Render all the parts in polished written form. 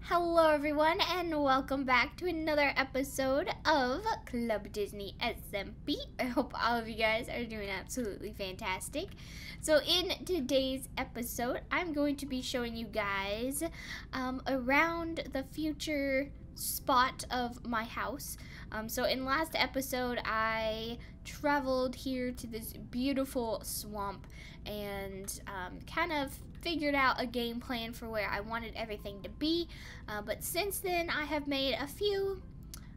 Hello everyone, and welcome back to another episode of Club Disney SMP. I hope all of you guys are doing absolutely fantastic. So in today's episode, I'm going to be showing you guys around the future spot of my house. So in last episode, I traveled here to this beautiful swamp and kind of figured out a game plan for where I wanted everything to be, but since then I have made a few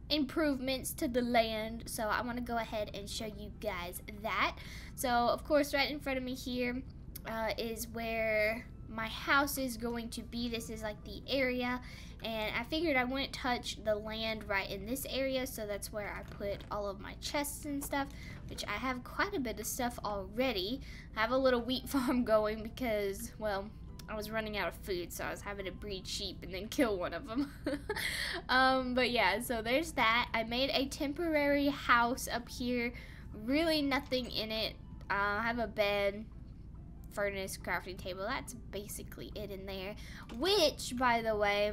improvements to the land, so I want to go ahead and show you guys that. So of course right in front of me here is where my house is going to be. This is like the area, and I figured I wouldn't touch the land right in this area, so that's where I put all of my chests and stuff, which I have quite a bit of stuff already. I have a little wheat farm going because, well, I was running out of food, so I was having to breed sheep and then kill one of them. But yeah, so there's that. I made a temporary house up here, really nothing in it. I have a bed, furnace, crafting table. That's basically it in there, which, by the way,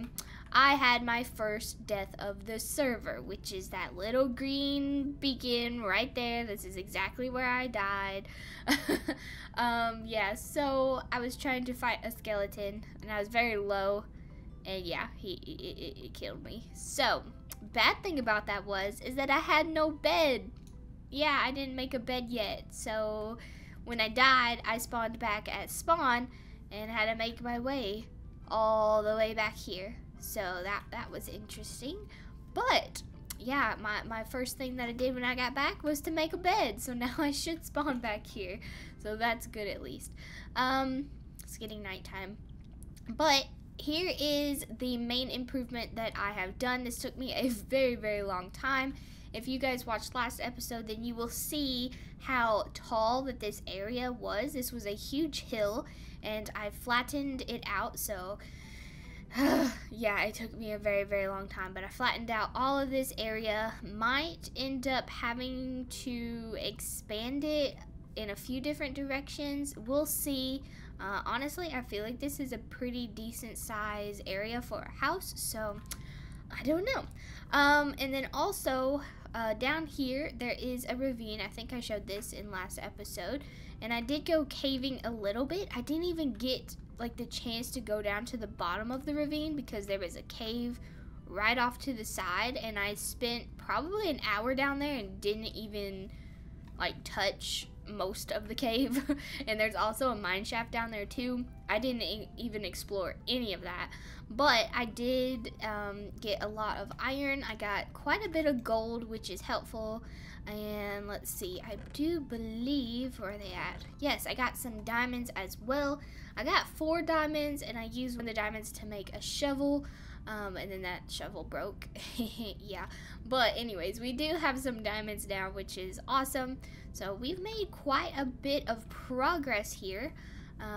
I had my first death of the server, which is that little green beacon right there. This is exactly where I died. Yeah, so I was trying to fight a skeleton and I was very low, and yeah, it killed me. So bad thing about that is that I had no bed. Yeah, I didn't make a bed yet, so when I died, I spawned back at spawn and had to make my way all the way back here. So that was interesting. But yeah, my first thing that I did when I got back was to make a bed. So now I should spawn back here. So that's good at least. It's getting nighttime. But here is the main improvement that I have done. This took me a very, very long time. If you guys watched last episode, then you will see how tall that this area was. This was a huge hill, and I flattened it out, so yeah, it took me a very, very long time, but I flattened out all of this area. Might end up having to expand it in a few different directions. We'll see. Honestly, I feel like this is a pretty decent size area for a house, so I don't know. And then also, down here, there is a ravine. I think I showed this in last episode. And I did go caving a little bit. I didn't even get, like, the chance to go down to the bottom of the ravine because there was a cave right off to the side. And I spent probably an hour down there and didn't even, like, touch most of the cave. And there's also a mine shaft down there, too. I didn't even explore any of that. But I did get a lot of iron. I got quite a bit of gold, which is helpful. And let's see, I do believe, where are they at? Yes, I got some diamonds as well. I got 4 diamonds, and I used one of the diamonds to make a shovel. And then that shovel broke. Yeah, but anyways, we do have some diamonds now, which is awesome. So we've made quite a bit of progress here,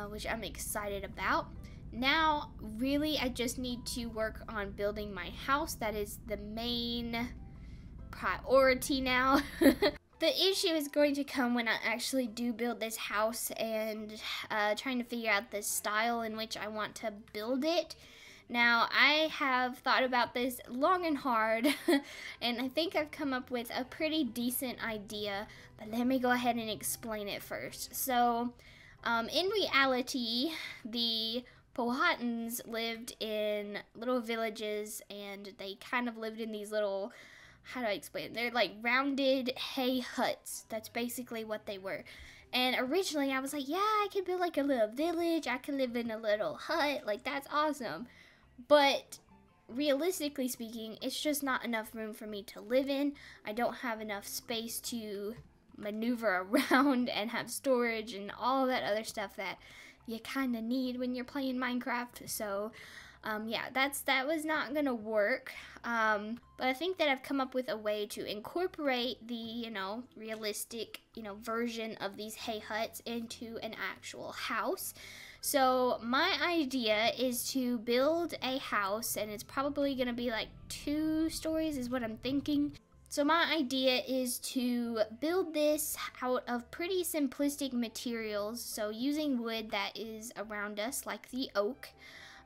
which I'm excited about. Now, really, I just need to work on building my house. That is the main priority now. The issue is going to come when I actually do build this house and trying to figure out the style in which I want to build it. Now, I have thought about this long and hard, and I think I've come up with a pretty decent idea, but let me go ahead and explain it first. So, in reality, the Powhatans lived in little villages, and they kind of lived in these little, how do I explain it? They're like rounded hay huts. That's basically what they were. And originally, I was like, yeah, I could build like a little village. I could live in a little hut. Like, that's awesome. But realistically speaking, it's just not enough room for me to live in. I don't have enough space to maneuver around and have storage and all that other stuff that you kind of need when you're playing Minecraft. So yeah, that was not gonna work. But I think that I've come up with a way to incorporate the, realistic, version of these hay huts into an actual house. So my idea is to build a house, and it's probably gonna be like 2 stories is what I'm thinking. So my idea is to build this out of pretty simplistic materials, so using wood that is around us, like the oak.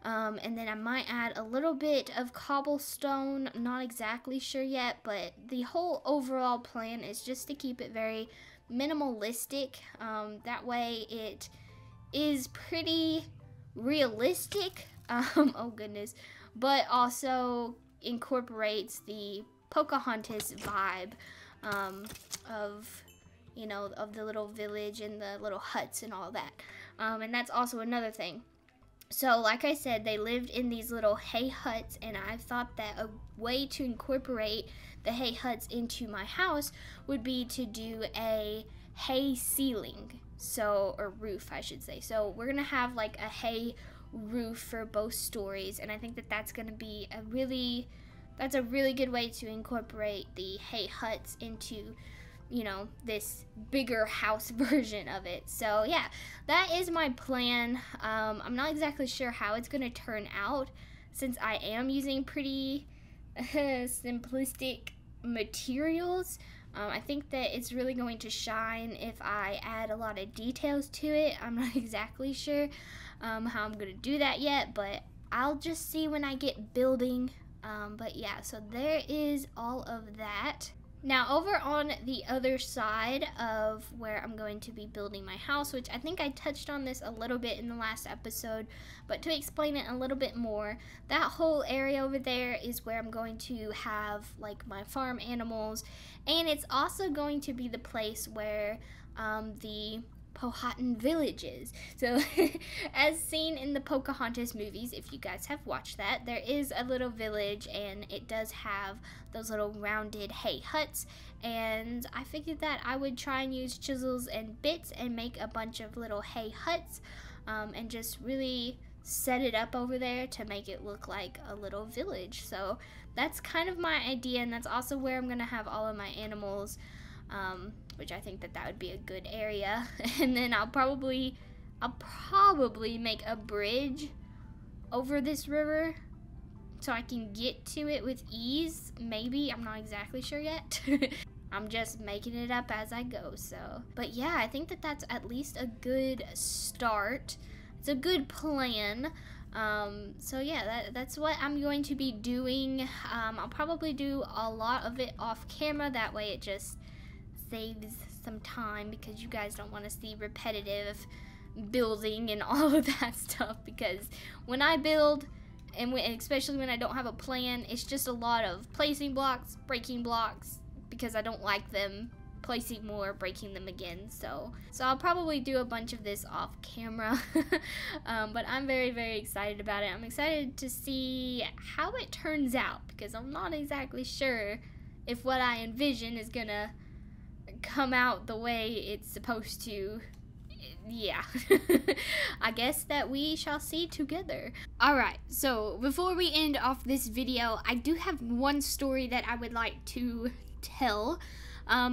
And then I might add a little bit of cobblestone, not exactly sure yet, but the whole overall plan is just to keep it very minimalistic. That way it is pretty realistic, oh goodness, but also incorporates the Pocahontas vibe of, you know, of the little village and the little huts and all that. And that's also another thing. So like I said, they lived in these little hay huts, and I thought that a way to incorporate the hay huts into my house would be to do a hay ceiling, so, or roof I should say. So we're gonna have like a hay roof for both stories, and I think that that's gonna be a really good way to incorporate the hay huts into, you know, this bigger house version of it. So yeah, that is my plan. I'm not exactly sure how it's gonna turn out, since I am using pretty simplistic materials. I think that it's really going to shine if I add a lot of details to it. I'm not exactly sure how I'm gonna do that yet, but I'll just see when I get building. But yeah, so there is all of that. Now over on the other side of where I'm going to be building my house, which I think I touched on this a little bit in the last episode, but to explain it a little bit more, that whole area over there is where I'm going to have like my farm animals, and it's also going to be the place where the Powhatan village is. So as seen in the Pocahontas movies, if you guys have watched that, there is a little village, and it does have those little rounded hay huts, and I figured that I would try and use chisels and bits and make a bunch of little hay huts, and just really set it up over there to make it look like a little village. So that's kind of my idea, and that's also where I'm gonna have all of my animals, which I think that would be a good area. And then I'll probably make a bridge over this river so I can get to it with ease. Maybe, I'm not exactly sure yet. I'm just making it up as I go. So, but yeah, I think that that's at least a good start. It's a good plan. So yeah, that's what I'm going to be doing. I'll probably do a lot of it off camera, that way it just saves some time, because you guys don't want to see repetitive building and all of that stuff, because when I build, and especially when I don't have a plan, it's just a lot of placing blocks, breaking blocks, because I don't like them, placing more, breaking them again. So I'll probably do a bunch of this off camera. But I'm very, very excited about it. I'm excited to see how it turns out, because I'm not exactly sure if what I envision is gonna come out the way it's supposed to. Yeah. I guess that we shall see together. Alright, so before we end off this video, I do have one story that I would like to tell.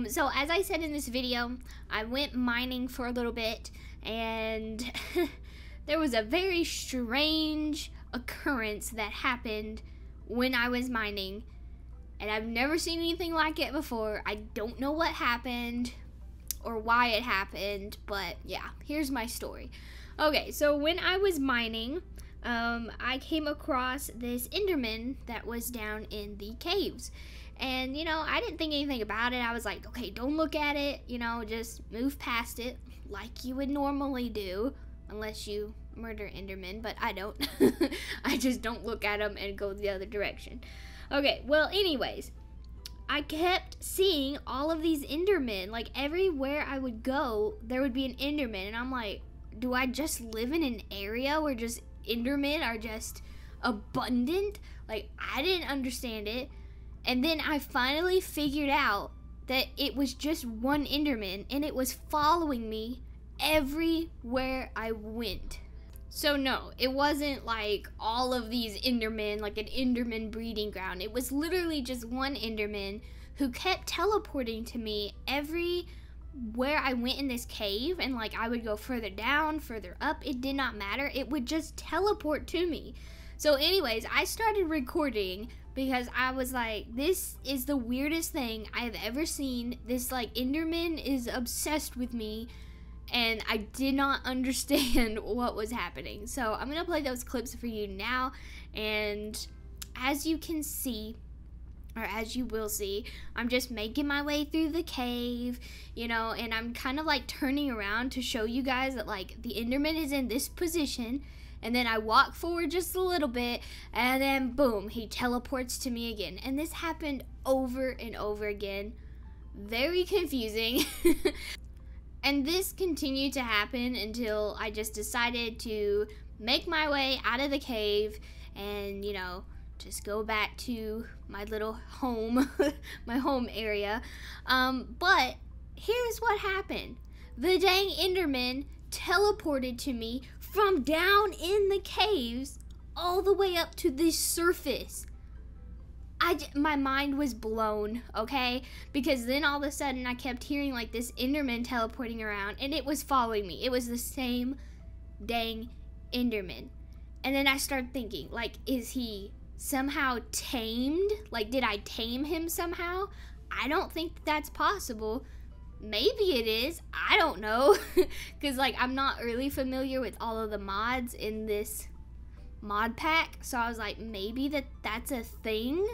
So as I said in this video, I went mining for a little bit, and there was a very strange occurrence that happened when I was mining, and I've never seen anything like it before. I don't know what happened or why it happened, but yeah, here's my story. Okay, so when I was mining, I came across this Enderman that was down in the caves. And, you know, I didn't think anything about it. I was like, okay, don't look at it, you know, just move past it like you would normally do, unless you murder Endermen, but I don't. I just don't look at them and go the other direction. Okay, well, anyways, I kept seeing all of these Endermen. Like, everywhere I would go, there would be an Enderman, and I'm like, do I just live in an area where just Endermen are just abundant? Like, I didn't understand it. And then I finally figured out that it was just one Enderman, and it was following me everywhere I went. So no, it wasn't like all of these Endermen, like an Enderman breeding ground. It was literally just one Enderman who kept teleporting to me everywhere I went in this cave, and like I would go further down, further up, it did not matter. It would just teleport to me. So anyways, I started recording because I was like, this is the weirdest thing I have ever seen. This like Enderman is obsessed with me, and I did not understand what was happening. So I'm gonna play those clips for you now, and as you can see, or as you will see, I'm just making my way through the cave, you know, and I'm kind of like turning around to show you guys that like the Enderman is in this position, and then I walk forward just a little bit, and then boom, he teleports to me again. And this happened over and over again. Very confusing. And this continued to happen until I just decided to make my way out of the cave and, you know, just go back to my little home, my home area. But here's what happened. The dang Enderman teleported to me from down in the caves all the way up to the surface. My mind was blown, okay? Because then all of a sudden I kept hearing like this Enderman teleporting around, and it was following me. It was the same dang Enderman. And then I started thinking, like, is he somehow tamed? Like, did I tame him somehow? I don't think that's possible. Maybe it is. I don't know. Because, like, I'm not really familiar with all of the mods in this mod pack. So I was like, maybe that's a thing?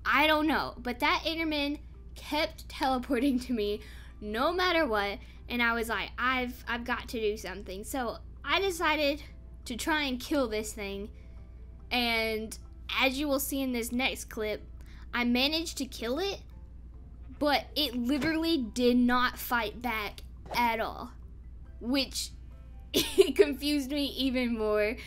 I don't know. But that Enderman kept teleporting to me no matter what. And I was like, I've got to do something. So I decided to try and kill this thing. And as you will see in this next clip, I managed to kill it, but it literally did not fight back at all, which confused me even more.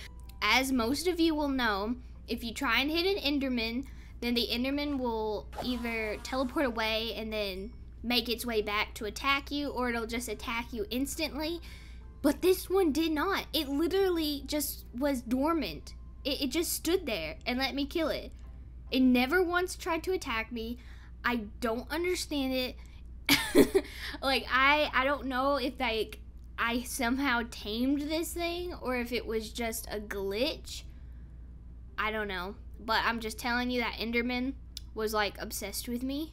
As most of you will know, if you try and hit an Enderman, then the Enderman will either teleport away and then make its way back to attack you, or it'll just attack you instantly. But this one did not. It literally just was dormant. It just stood there and let me kill it. It never once tried to attack me. I don't understand it. Like, I don't know if like I somehow tamed this thing or if it was just a glitch. I don't know. But I'm just telling you that Enderman was like obsessed with me.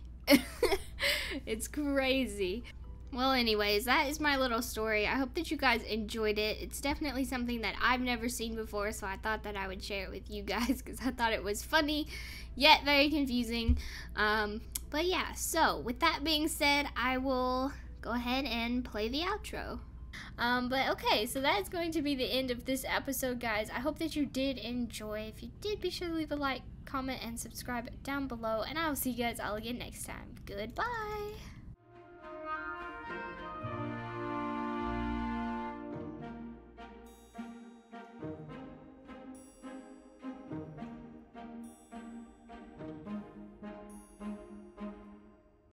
It's crazy. Well, anyways, that is my little story. I hope that you guys enjoyed it. It's definitely something that I've never seen before, so I thought that I would share it with you guys because I thought it was funny, yet very confusing. But yeah, so with that being said, I will go ahead and play the outro. But okay, so that's going to be the end of this episode, guys. I hope that you did enjoy. If you did, be sure to leave a like, comment, and subscribe down below, and I will see you guys all again next time. Goodbye!